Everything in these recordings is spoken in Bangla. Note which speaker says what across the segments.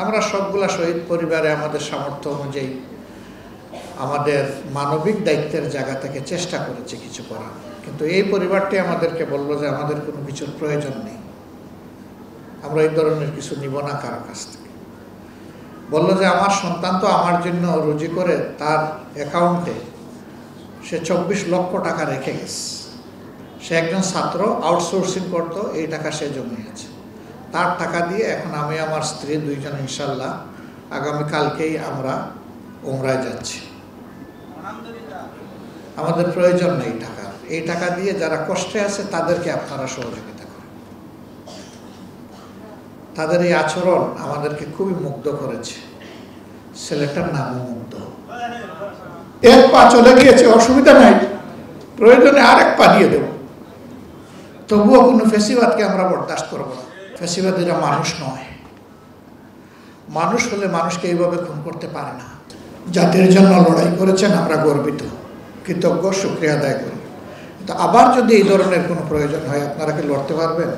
Speaker 1: আমরা সবগুলা শহীদ পরিবারে আমাদের সামর্থ্য অনুযায়ী আমাদের মানবিক দায়িত্বের জায়গা থেকে চেষ্টা করেছি কিছু করার, কিন্তু এই পরিবারটি আমাদেরকে বলল যে আমাদের কোনো কিছুর প্রয়োজন নেই, আমরা এই ধরনের কিছু নিব না কারো কাছ থেকে। বলল যে আমার সন্তান তো আমার জন্য রুজি করে তার অ্যাকাউন্টে সে 24 লক্ষ টাকা রেখে গেছে। সে একজন ছাত্র, আউটসোর্সিং করতো, এই টাকা সে জমিয়েছে। তার টাকা দিয়ে এখন আমি আমার স্ত্রী দুইজন ইনশাল্লাহ আগামীকালকেই আমরা উমরায় যাচ্ছি। আমাদের প্রয়োজন নেই টাকার, এই টাকা দিয়ে যারা কষ্টে আছে তাদেরকে আপনারা সহযোগিতা করেন। তাদের এই আচরণ আমাদেরকে খুবই মুগ্ধ করেছে। ছেলেটার নামও মুগ্ধ। এক পা চলে গিয়েছে, অসুবিধা নাই, প্রয়োজনে আরেক পা দিয়ে দেব, তবুও কোনো ফেসিবাদকে আমরা বরদাস্ত করবো না। ফেসিবাদীরা মানুষ নয়, মানুষ হলে মানুষকে এইভাবে খুন করতে পারে না। জাতির জন্য লড়াই করেছেন, আমরা গর্বিত, কৃতজ্ঞ, শুকরিয়া আদায় করি। তো আবার যদি এই ধরনের কোনো প্রয়োজন হয় আপনারা কি লড়তে পারবেন?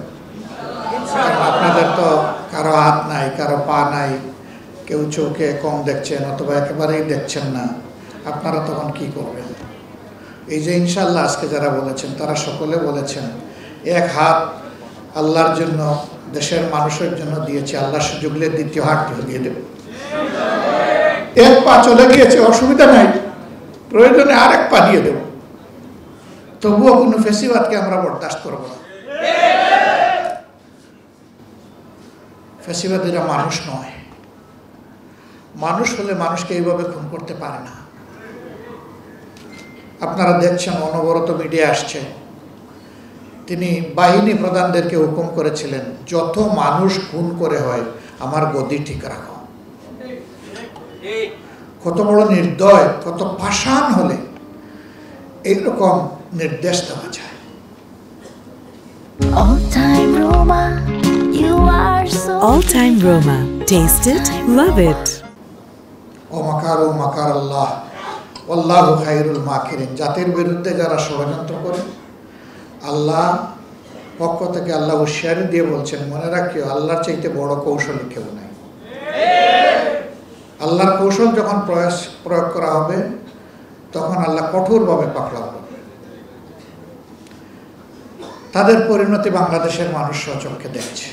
Speaker 1: আপনাদের তো কারো হাত নাই, কারো পা নাই, কেউ চোখে কম দেখছেন অথবা একেবারেই দেখছেন না, আপনারা তখন কি করবেন? এই যে ইনশাল্লাহ আজকে যারা বলেছেন তারা সকলে বলেছেন এক হাত আল্লাহর জন্য, দেশের মানুষের জন্য দিয়েছে, আল্লাহ সুযোগ দিলে দ্বিতীয় হাতটিও দিয়ে দেবে। এক পা চলে গিয়েছে, অসুবিধা নাই, প্রয়োজনে আরেক পা দিয়ে দেব, তবুও কোনো ফেসিবাদকে আমরা বরদাস্ত করব না। ফেসিবাদীরা মানুষ নয়, মানুষ হলে মানুষকে এইভাবে খুন করতে পারে না। আপনারা দেখছেন অনবরত মিডিয়া আসছে, তিনি বাহিনী প্রধানদেরকে হুকুম করেছিলেন যত মানুষ খুন করে হয় আমার গদি ঠিক রাখো। কত বড় নির্দয়, কত পাষাণ হলে এইরকম নির্দেশ দেওয়া যায়।
Speaker 2: All Time Roma. Taste it, love it.
Speaker 1: ও মাকারু মাকার আল্লাহ আল্লাহু খায়রুল মাকিরিন। জাতির বিরুদ্ধে যারা ষড়যন্ত্র করে, আল্লাহ পক্ষ থেকে আল্লাহ হুঁশিয়ারি দিয়ে বলছেন, মনে রাখিও আল্লাহর চাইতে বড় কৌশলী কেউ নাই। আল্লাহর কৌশল যখন প্রয়োগ করা হবে তখন আল্লাহ কঠোরভাবে পাকড়াও করবে। তাদের পরিণতি বাংলাদেশের মানুষ স্বচক্ষে দেখছে,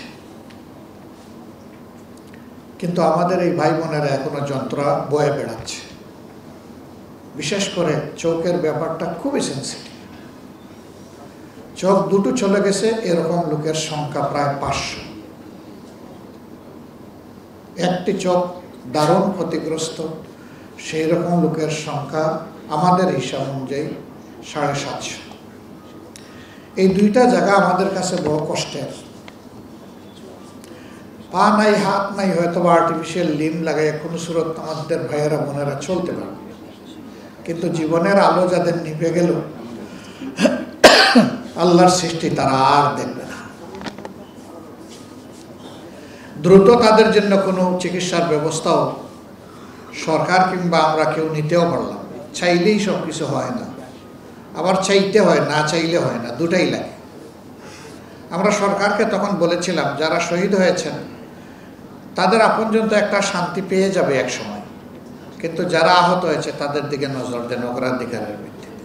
Speaker 1: কিন্তু আমাদের এই ভাই বোনেরা এখনো যন্ত্রণা বয়ে বেড়াচ্ছে। বিশেষ করে চোখের ব্যাপারটা খুবই সেন্সিটিভ। চোখ দুটো চলে গেছে এরকম লোকের সংখ্যা প্রায় 500। একটি চোখ দারুণ ক্ষতিগ্রস্ত, সেই রকম লোকের সংখ্যা আমাদের হিসাব অনুযায়ী 750। এই দুইটা জায়গা আমাদের কাছে বড় কষ্টের। পা নাই, হাত নাই, হয়তো বা আর্টিফিশিয়াল লিম লাগাই কোনো সুরত আমাদের ভাইয়েরা বোনেরা চলতে পারবে, কিন্তু জীবনের আলো যাদের নিভে গেল আল্লাহর সৃষ্টি তারা আর দেখবে না। দ্রুত তাদের জন্য কোনো চিকিৎসার ব্যবস্থাও সরকার কিংবা আমরা কেউ নিতেও পারলাম। চাইলেই সব কিছু হয় না, আবার চাইতে হয়, না চাইলে হয় না, দুটাই লাগে। আমরা সরকারকে তখন বলেছিলাম যারা শহীদ হয়েছেন তাদের আপনজন তো একটা শান্তি পেয়ে যাবে এক সময়, কিন্তু যারা আহত হয়েছে তাদের দিকে নজর দেন অগ্রাধিকারের ভিত্তিতে।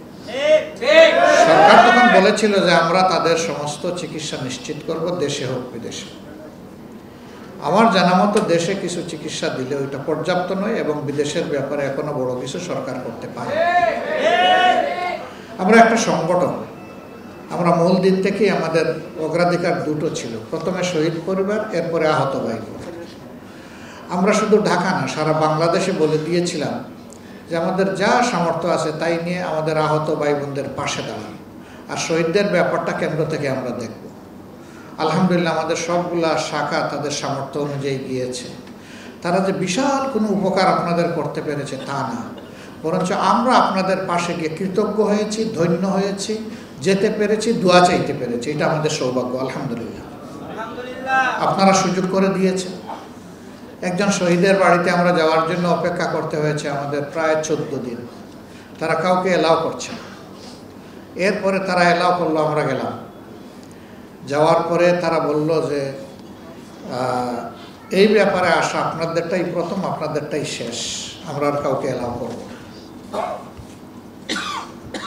Speaker 1: সরকার তখন বলেছিল যে আমরা তাদের সমস্ত চিকিৎসা নিশ্চিত করব, দেশে হোক বিদেশে। আমার জানা মতো দেশে কিছু চিকিৎসা দিলে ওইটা পর্যাপ্ত নয়, এবং বিদেশের ব্যাপারে এখনো বড় কিছু সরকার করতে পারে। আমরা একটা সংগঠন, আমরা মূল দিন থেকেই আমাদের অগ্রাধিকার দুটো ছিল, প্রথমে শহীদ পরিবার, এরপরে আহত ভাই বোন। আমরা শুধু ঢাকা না, সারা বাংলাদেশে বলে দিয়েছিলাম যে আমাদের যা সামর্থ্য আছে তাই নিয়ে আমাদের আহত ভাই বোনদের পাশে দাঁড়ান, আর শহীদদের ব্যাপারটা কেন্দ্র থেকে আমরা দেখব। আলহামদুলিল্লাহ আমাদের সবগুলা শাখা তাদের সামর্থ্য অনুযায়ী গিয়েছে। তারা যে বিশাল কোনো উপকার আপনাদের করতে পেরেছে তা না, বরঞ্চ আমরা আপনাদের পাশে গিয়ে কৃতজ্ঞ হয়েছি, ধন্য হয়েছি, যেতে পেরেছি, দোয়া চাইতে পেরেছি। এটা আমাদের সৌভাগ্য। আলহামদুলিল্লাহ আপনারা সুযোগ করে দিয়েছেন। একজন শহীদের বাড়িতে আমরা যাওয়ার জন্য অপেক্ষা করতে হয়েছে আমাদের প্রায় 14 দিন। তারা কাউকে এলাও করছে না। এরপরে তারা এলাও করলো, আমরা গেলাম। যাওয়ার পরে তারা বলল যে এই ব্যাপারে আসা আপনাদেরটাই প্রথম, আপনাদেরটাই শেষ, আমরা আর কাউকে এলাও করব না।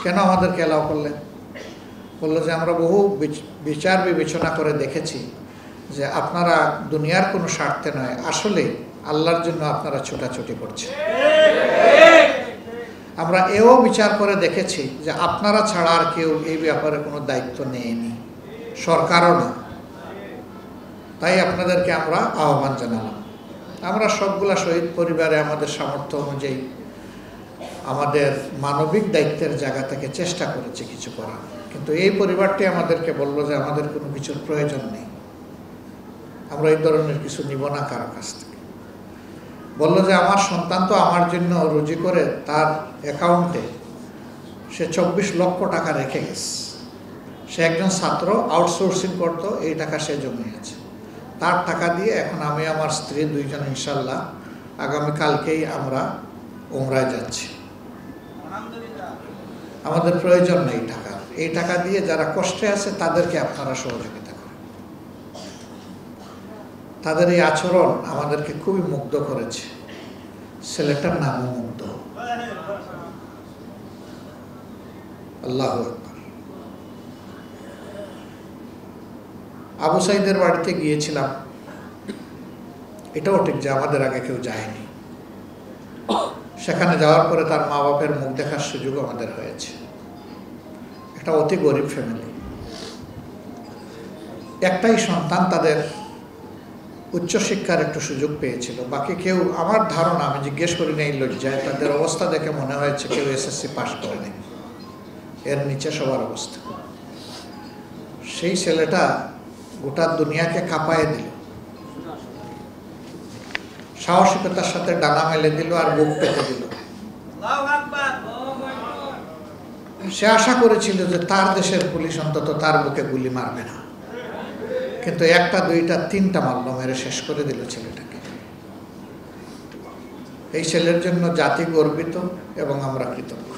Speaker 1: কেন আমাদেরকে এলাও করলেন? বললো যে আমরা বহু বিচার বিবেচনা করে দেখেছি যে আপনারা দুনিয়ার কোনো স্বার্থে নয়, আসলে আল্লাহর জন্য আপনারা ছোটাছুটি করছেন। আমরা এও বিচার করে দেখেছি যে আপনারা ছাড়া আর কেউ এই ব্যাপারে কোনো দায়িত্ব নেয়নি, সরকারও না। তাই আপনাদেরকে আমরা আহ্বান জানালাম। আমরা সবগুলা শহীদ পরিবারে আমাদের সামর্থ্য অনুযায়ী আমাদের মানবিক দায়িত্বের জায়গা থেকে চেষ্টা করেছি কিছু করার, কিন্তু এই পরিবারটি আমাদেরকে বলল যে আমাদের কোনো কিছুর প্রয়োজন নেই, আমরা এই ধরনের কিছু নিব না কারো কাছ থেকে। বললো যে আমার সন্তান তো আমার জন্য রুজি করে তার অ্যাকাউন্টে সে 24 লক্ষ টাকা রেখে গেছে। সে একজন ছাত্র, আউটসোর্সিং করতো, এই টাকা সে জমিয়েছে। তার টাকা দিয়ে এখন আমি আমার স্ত্রী দুইজন ইনশাল্লাহ আগামীকালকেই আমরা উমরায় যাচ্ছি। আমাদের প্রয়োজন নেই টাকার। এই টাকা দিয়ে যারা কষ্টে আছে তাদেরকে আপনারা সহযোগিতা করেন। তাদের এই আচরণ আমাদেরকে খুবই মুগ্ধ করেছে। ছেলেটার নামও মুগ্ধ। আল্লাহু আকবার। আবু সাইদের বাড়িতে গিয়েছিলাম, এটাও ঠিক যে আমাদের আগে কেউ যায়নি। সেখানে যাওয়ার পরে তার মা বাপের মুখ দেখার সুযোগ আমাদের হয়েছে। একটা অতি গরিব ফ্যামিলি, একটাই সন্তান, তাদের উচ্চশিক্ষার একটু সুযোগ পেয়েছিল। বাকি কেউ, আমার ধারণা, আমি জিজ্ঞেস করি না এই লজ্জায়, তাদের অবস্থা দেখে মনে হয়েছে কেউ এসএসসি পাস করেনি, এর নিচে সবার অবস্থা। সেই ছেলেটা গোটা দুনিয়াকে কাঁপায় দিল, সাহসিকতার সাথে ডানা মেলে দিল আর বুক পেতে দিল। সে আশা করেছিল যে তার দেশের পুলিশ অন্তত তার বুকে গুলি মারবে না, কিন্তু একটা, দুইটা, তিনটা মারল, মেরে শেষ করে দিল ছেলেটাকে। এই ছেলের জন্য জাতি গর্বিত এবং আমরা কৃতজ্ঞ।